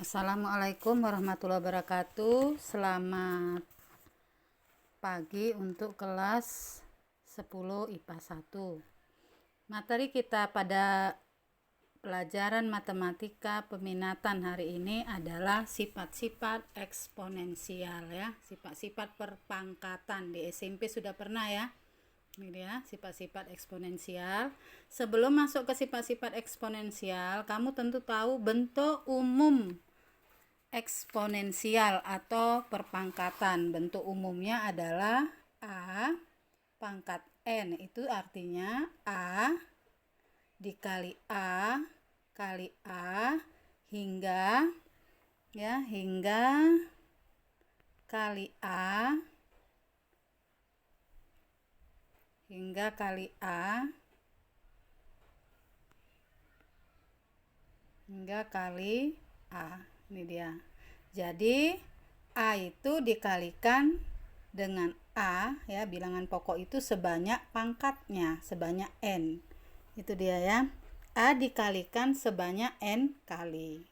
Assalamualaikum warahmatullahi wabarakatuh. Selamat pagi untuk kelas 10 IPA 1. Materi kita pada pelajaran matematika peminatan hari ini adalah sifat-sifat eksponensial ya. Sifat-sifat perpangkatan di SMP sudah pernah ya. Ini dia sifat-sifat eksponensial. Sebelum masuk ke sifat-sifat eksponensial, kamu tentu tahu bentuk umum eksponensial atau perpangkatan. Bentuk umumnya adalah A pangkat N, itu artinya A dikali A kali A hingga kali A hingga kali A hingga kali A. Ini dia. Jadi A itu dikalikan dengan A ya, bilangan pokok itu sebanyak pangkatnya, sebanyak N. Itu dia ya. A dikalikan sebanyak N kali.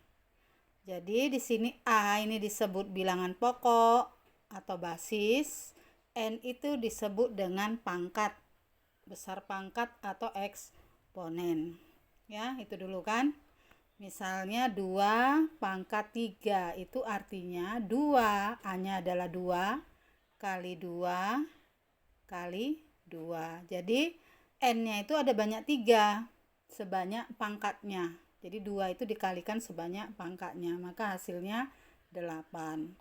Jadi di sini A ini disebut bilangan pokok atau basis, N itu disebut dengan pangkat, besar pangkat atau eksponen. Ya, itu dulu kan. Misalnya 2 pangkat 3 itu artinya 2, A-nya adalah 2 kali 2 kali 2. Jadi N-nya itu ada banyak 3, sebanyak pangkatnya. Jadi 2 itu dikalikan sebanyak pangkatnya, maka hasilnya 8.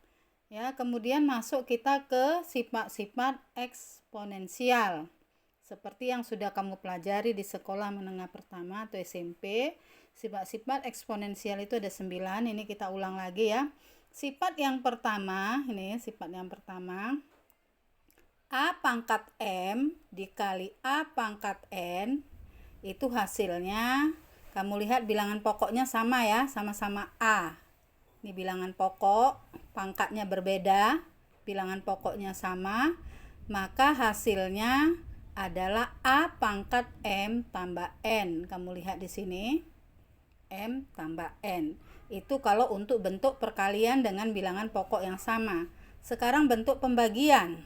Ya, kemudian masuk kita ke sifat-sifat eksponensial. Seperti yang sudah kamu pelajari di sekolah menengah pertama atau SMP, sifat-sifat eksponensial itu ada 9. Ini kita ulang lagi ya. Sifat yang pertama, ini sifat yang pertama, A pangkat M dikali A pangkat N, itu hasilnya, kamu lihat bilangan pokoknya sama ya, sama-sama A. Ini bilangan pokok, pangkatnya berbeda, bilangan pokoknya sama, maka hasilnya adalah A pangkat M tambah N. Kamu lihat di sini, M tambah N. Itu kalau untuk bentuk perkalian dengan bilangan pokok yang sama. Sekarang bentuk pembagian.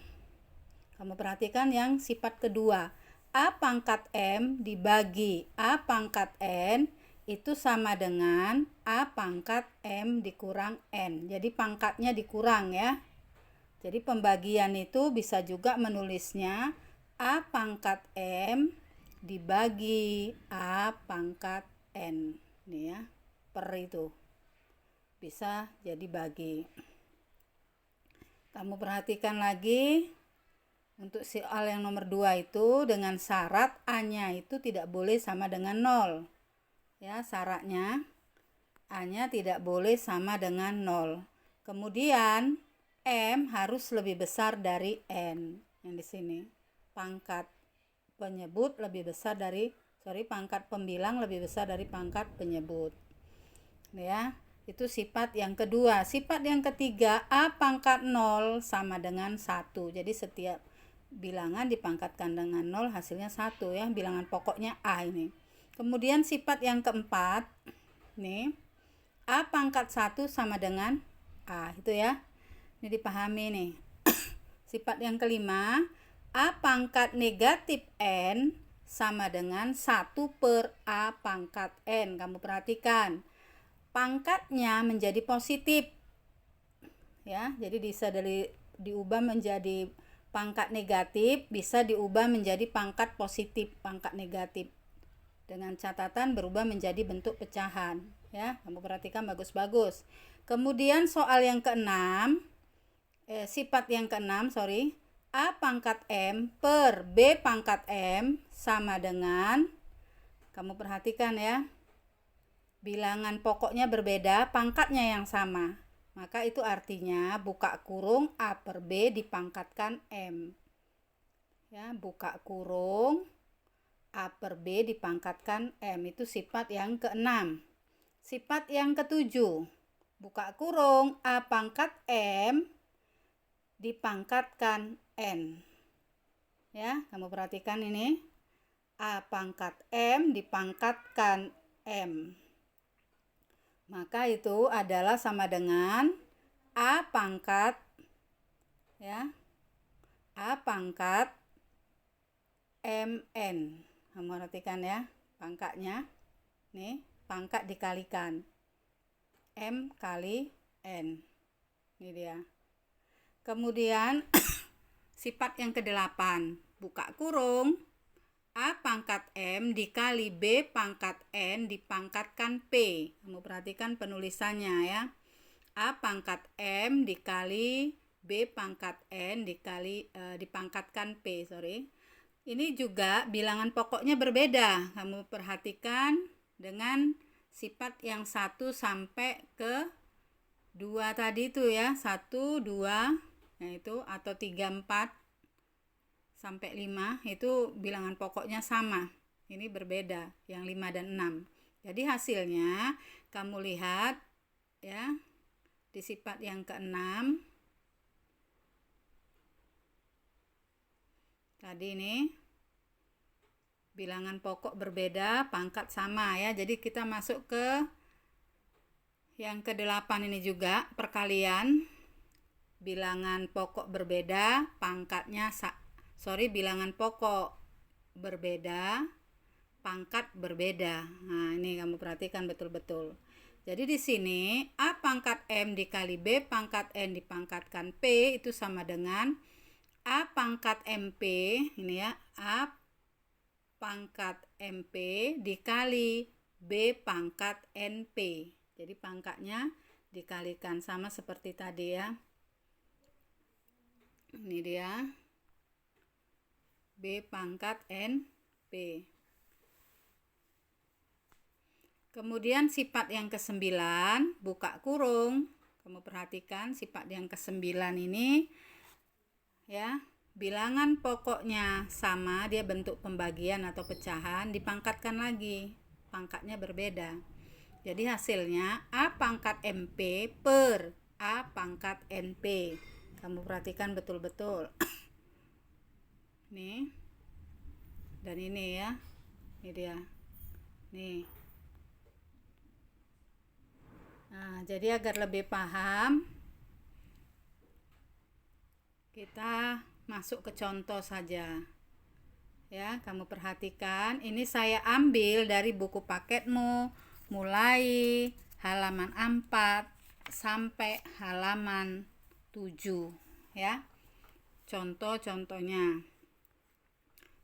Kamu perhatikan yang sifat kedua. A pangkat M dibagi A pangkat N itu sama dengan A pangkat M dikurang N. Jadi pangkatnya dikurang ya. Jadi pembagian itu bisa juga menulisnya A pangkat M dibagi A pangkat N. Ini ya, per itu. Bisa jadi bagi. Kamu perhatikan lagi untuk soal yang nomor 2 itu dengan syarat A-nya itu tidak boleh sama dengan 0. Ya, syaratnya A-nya tidak boleh sama dengan 0. Kemudian M harus lebih besar dari N. Yang di sini pangkat penyebut lebih besar dari pangkat pembilang lebih besar dari pangkat penyebut. Ya, itu sifat yang kedua. Sifat yang ketiga, A pangkat 0 sama dengan 1. Jadi setiap bilangan dipangkatkan dengan 0 hasilnya 1 ya, bilangan pokoknya A ini. Kemudian sifat yang keempat, nih, A pangkat 1 sama dengan A, itu ya. Ini dipahami nih. Sifat yang kelima, A pangkat negatif N sama dengan 1 per A pangkat N. Kamu perhatikan, pangkatnya menjadi positif. Ya, jadi bisa diubah menjadi pangkat negatif, bisa diubah menjadi pangkat positif, pangkat negatif. Dengan catatan berubah menjadi bentuk pecahan. Ya, kamu perhatikan bagus-bagus. Kemudian soal yang keenam, sifat yang keenam, A pangkat M per B pangkat M sama dengan, kamu perhatikan ya, bilangan pokoknya berbeda, pangkatnya yang sama. Maka itu artinya buka kurung A per B dipangkatkan M. Ya, buka kurung A per B dipangkatkan M. Itu sifat yang keenam. Sifat yang ketujuh, buka kurung A pangkat M dipangkatkan N. Ya, kamu perhatikan ini. A pangkat M dipangkatkan M. Maka itu adalah sama dengan A pangkat, ya, A pangkat MN. Kamu perhatikan ya, pangkatnya. Nih, pangkat dikalikan. M kali N. Ini dia. Kemudian sifat yang ke-8. Buka kurung. A pangkat M dikali B pangkat N dipangkatkan P. Kamu perhatikan penulisannya ya. A pangkat M dikali B pangkat N dipangkatkan P. Ini juga bilangan pokoknya berbeda. Kamu perhatikan dengan sifat yang 1 sampai ke 2 tadi itu ya. 1, 2, yaitu atau 3, 4 sampai 5 itu bilangan pokoknya sama. Ini berbeda yang 5 dan 6. Jadi hasilnya kamu lihat ya, di sifat yang ke-6 tadi ini bilangan pokok berbeda, pangkat sama ya. Jadi kita masuk ke yang ke-8 ini juga perkalian. Bilangan pokok berbeda, pangkatnya bilangan pokok berbeda, pangkat berbeda. Nah, ini kamu perhatikan betul-betul. Jadi di sini A pangkat M dikali B pangkat N dipangkatkan P itu sama dengan A pangkat MP, ini ya, A pangkat MP dikali B pangkat NP. Jadi pangkatnya dikalikan sama seperti tadi ya. Ini dia. B pangkat NP. Kemudian sifat yang ke-9, buka kurung. Kamu perhatikan sifat yang ke-9 ini ya, bilangan pokoknya sama, dia bentuk pembagian atau pecahan, dipangkatkan lagi. Pangkatnya berbeda. Jadi hasilnya A pangkat MP per A pangkat NP. Kamu perhatikan betul-betul. Nih. Dan ini ya. Ini dia. Nih. Nah, jadi agar lebih paham, kita masuk ke contoh saja. Ya, kamu perhatikan, ini saya ambil dari buku paketmu mulai halaman 4 sampai halaman 7 ya. Contoh-contohnya.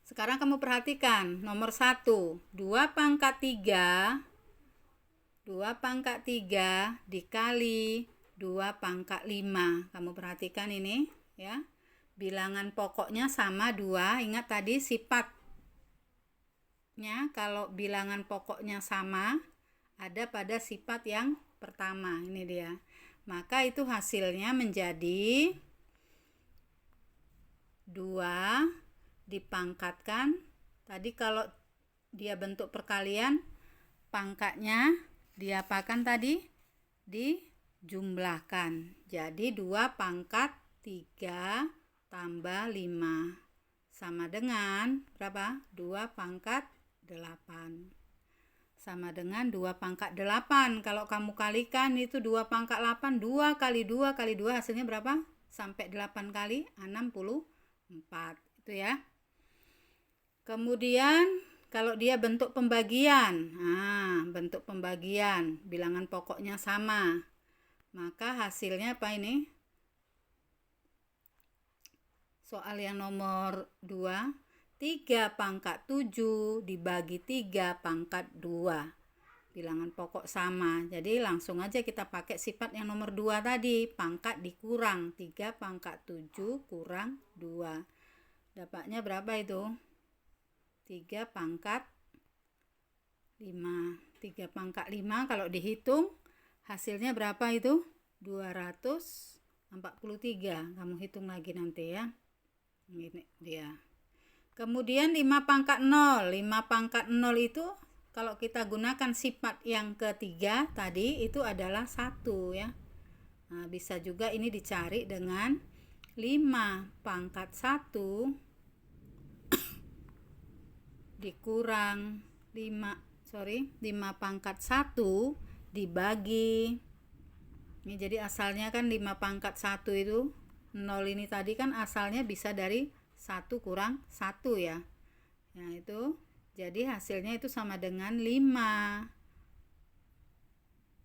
Sekarang kamu perhatikan nomor 1, 2 pangkat 3 dikali 2 pangkat 5. Kamu perhatikan ini ya. Bilangan pokoknya sama 2. Ingat tadi sifatnya, kalau bilangan pokoknya sama ada pada sifat yang pertama. Ini dia. Maka itu hasilnya menjadi 2 dipangkatkan. Tadi kalau dia bentuk perkalian, pangkatnya diapakan tadi? Dijumlahkan. Jadi 2 pangkat 3 tambah 5 sama dengan berapa? 2 pangkat 8. Sama dengan 2 pangkat 8. Kalau kamu kalikan itu 2 pangkat 8, 2 kali 2 kali 2 hasilnya berapa? Sampai 8 kali 64. Itu ya. Kemudian kalau dia bentuk pembagian, bentuk pembagian, bilangan pokoknya sama, maka hasilnya apa ini? Soal yang nomor 2, 3 pangkat 7 dibagi 3 pangkat 2. Bilangan pokok sama. Jadi langsung aja kita pakai sifat yang nomor 2 tadi, pangkat dikurang, 3 pangkat 7 kurang 2. Dapatnya berapa itu? 3 pangkat 5. 3 pangkat 5 kalau dihitung hasilnya berapa itu? 243. Kamu hitung lagi nanti ya. Ini dia. Kemudian 5 pangkat 0. 5 pangkat 0 itu kalau kita gunakan sifat yang ketiga tadi itu adalah 1 ya. Nah, bisa juga ini dicari dengan 5 pangkat 1 dikurang 5 pangkat 1 dibagi. Ini jadi asalnya kan 5 pangkat 1 itu 0 ini tadi kan asalnya bisa dari 1 kurang 1 ya. Nah itu jadi hasilnya itu sama dengan 5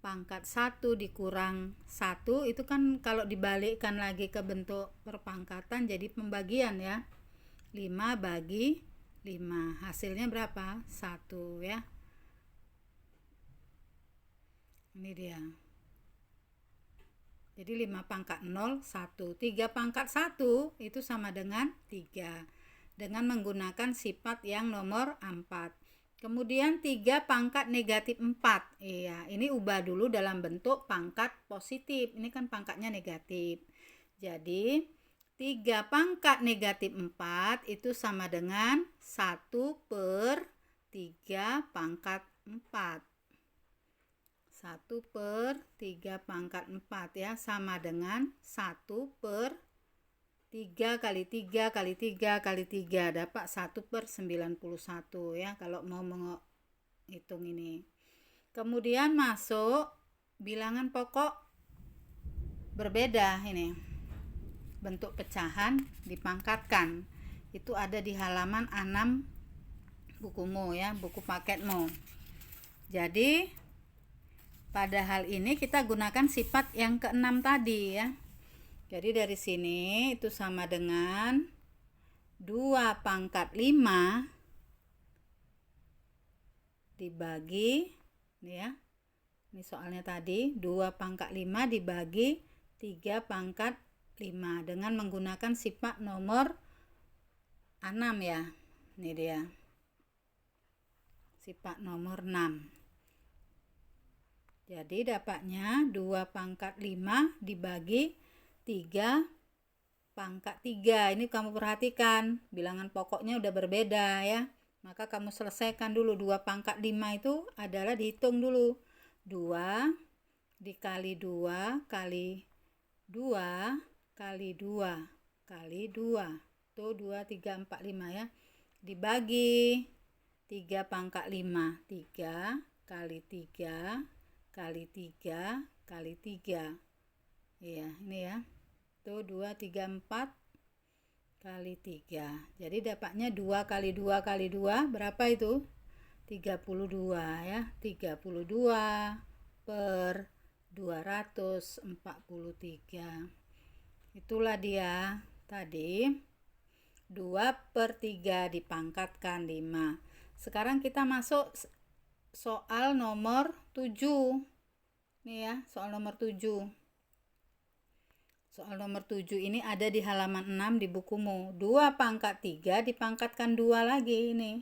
pangkat 1 dikurang 1 itu kan kalau dibalikkan lagi ke bentuk perpangkatan jadi pembagian ya. 5 bagi 5 hasilnya berapa? 1 ya. Ini dia. Jadi 5 pangkat 0, 1. 3 pangkat 1 itu sama dengan 3. Dengan menggunakan sifat yang nomor 4. Kemudian 3 pangkat negatif 4. Iya, ini ubah dulu dalam bentuk pangkat positif. Ini kan pangkatnya negatif. Jadi 3 pangkat negatif 4 itu sama dengan 1 per 3 pangkat 4. 1 per 3 pangkat 4 ya, sama dengan 1 per 3 kali 3 kali 3 kali 3, dapat 1 per 91 ya kalau mau menghitung ini. Kemudian masuk bilangan pokok berbeda ini. Bentuk pecahan dipangkatkan. Itu ada di halaman 6 bukumu ya, buku paketmu. Jadi pada hal ini kita gunakan sifat yang ke-6 tadi ya. Jadi dari sini itu sama dengan 2 pangkat 5 dibagi ini ya. Ini soalnya tadi 2 pangkat 5 dibagi 3 pangkat 5 dengan menggunakan sifat nomor 6 ya. Ini dia. Sifat nomor 6. Jadi dapatnya 2 pangkat 5 dibagi 3 pangkat 3. Ini kamu perhatikan, bilangan pokoknya udah berbeda ya. Maka kamu selesaikan dulu 2 pangkat 5 itu adalah dihitung dulu. 2 dikali 2 kali 2 kali 2 kali 2. Tuh 2, 3, 4, 5 ya. Dibagi 3 pangkat 5. 3 kali 3 kali 3 kali 3. Iya, ini ya. Tuh 2, 3, 4 kali 3. Jadi dapatnya 2 kali 2 kali 2 berapa itu? 32 ya. 32 per 243. Itulah dia tadi 2 per 3 dipangkatkan 5. Sekarang kita masuk soal nomor 7. Nih ya, soal nomor 7. Soal nomor 7 ini ada di halaman 6 di bukumu. 2 pangkat 3 dipangkatkan 2 lagi ini.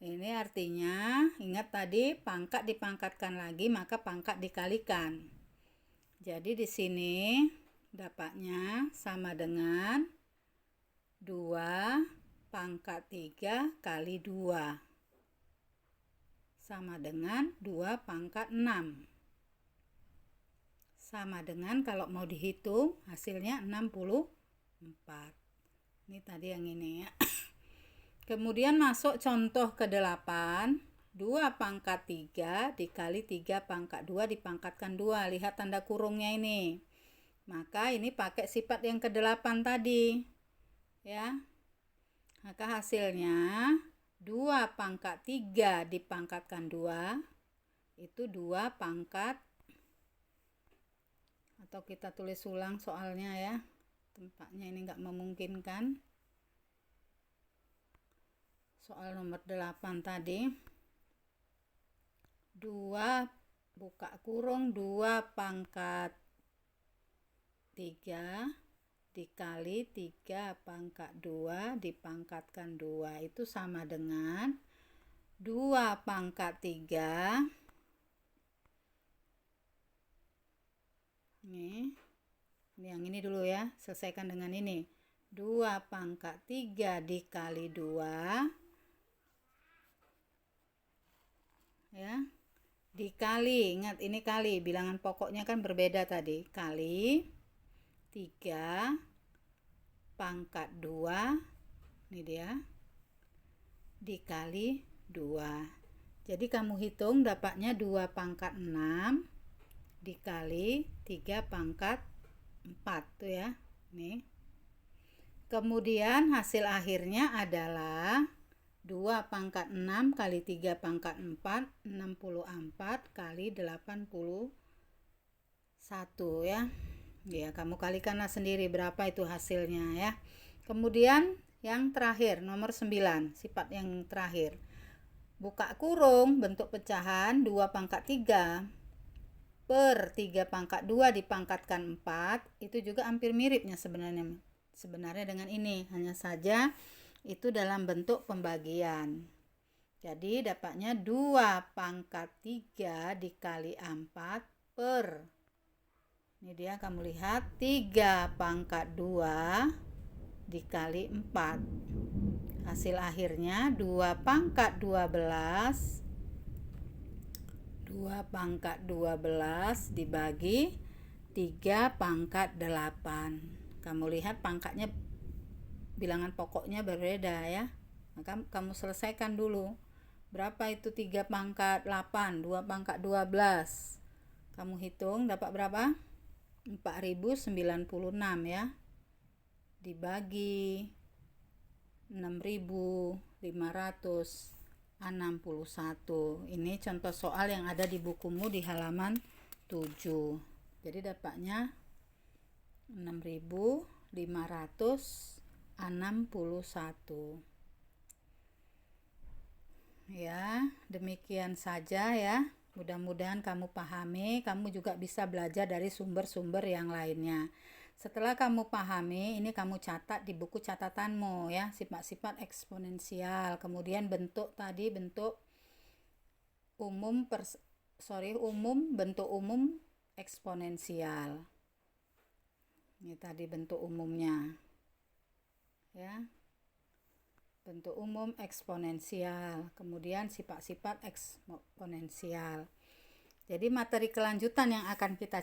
Ini artinya, ingat tadi pangkat dipangkatkan lagi maka pangkat dikalikan. Jadi di sini dapatnya sama dengan 2 pangkat 3 kali 2. Sama dengan 2 pangkat 6. Sama dengan kalau mau dihitung hasilnya 64. Ini tadi yang ini ya. Kemudian masuk contoh ke-8. 2 pangkat 3 dikali 3 pangkat 2 dipangkatkan 2. Lihat tanda kurungnya ini. Maka ini pakai sifat yang ke-8 tadi. Ya. Maka hasilnya 2 pangkat 3 dipangkatkan 2 itu 2 pangkat, atau kita tulis ulang soalnya ya, tempatnya ini enggak memungkinkan. Soal nomor 8 tadi 2 buka kurung 2 pangkat 3 dikali 3 pangkat 2 dipangkatkan 2 itu sama dengan 2 pangkat 3 ini yang ini dulu ya, selesaikan dengan ini 2 pangkat 3 dikali 2 ya, dikali, ingat ini kali, bilangan pokoknya kan berbeda tadi, kali 3 pangkat 2 ini dia dikali 2. Jadi kamu hitung dapatnya 2 pangkat 6 dikali 3 pangkat 4 tuh ya. Nih. Kemudian hasil akhirnya adalah 2 pangkat 6 kali 3 pangkat 4, 64 kali 81 ya. Ya, kamu kalikanlah sendiri berapa itu hasilnya ya. Kemudian yang terakhir, nomor 9, sifat yang terakhir. Buka kurung, bentuk pecahan 2 pangkat 3 per 3 pangkat 2 dipangkatkan 4, itu juga hampir miripnya sebenarnya dengan ini, hanya saja itu dalam bentuk pembagian. Jadi dapatnya 2 pangkat 3 dikali 4 per, ini dia kamu lihat, 3 pangkat 2 dikali 4. Hasil akhirnya 2 pangkat 12 dibagi 3 pangkat 8. Kamu lihat pangkatnya, bilangan pokoknya berbeda ya. Maka kamu selesaikan dulu. Berapa itu 3 pangkat 8, 2 pangkat 12. Kamu hitung dapat berapa? 4096 ya. Dibagi 6561. Ini contoh soal yang ada di bukumu di halaman 7. Jadi dapatnya 6561. Ya, demikian saja ya. Mudah-mudahan kamu pahami, kamu juga bisa belajar dari sumber-sumber yang lainnya. Setelah kamu pahami, ini kamu catat di buku catatanmu ya, sifat-sifat eksponensial. Kemudian bentuk tadi, bentuk umum bentuk umum eksponensial. Ini tadi bentuk umumnya. Ya. Bentuk umum eksponensial, kemudian sifat-sifat eksponensial. Jadi materi kelanjutan yang akan kita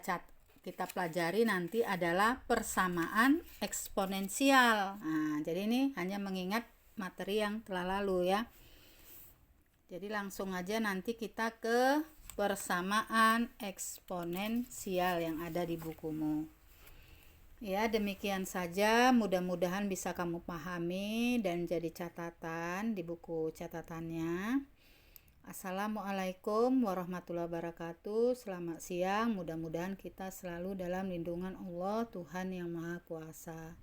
pelajari nanti adalah persamaan eksponensial. Nah, jadi ini hanya mengingat materi yang telah lalu ya. Jadi langsung aja nanti kita ke persamaan eksponensial yang ada di bukumu. Ya, demikian saja. Mudah-mudahan bisa kamu pahami dan jadi catatan di buku catatannya. Assalamualaikum warahmatullahi wabarakatuh. Selamat siang. Mudah-mudahan kita selalu dalam lindungan Allah, Tuhan yang Maha Kuasa.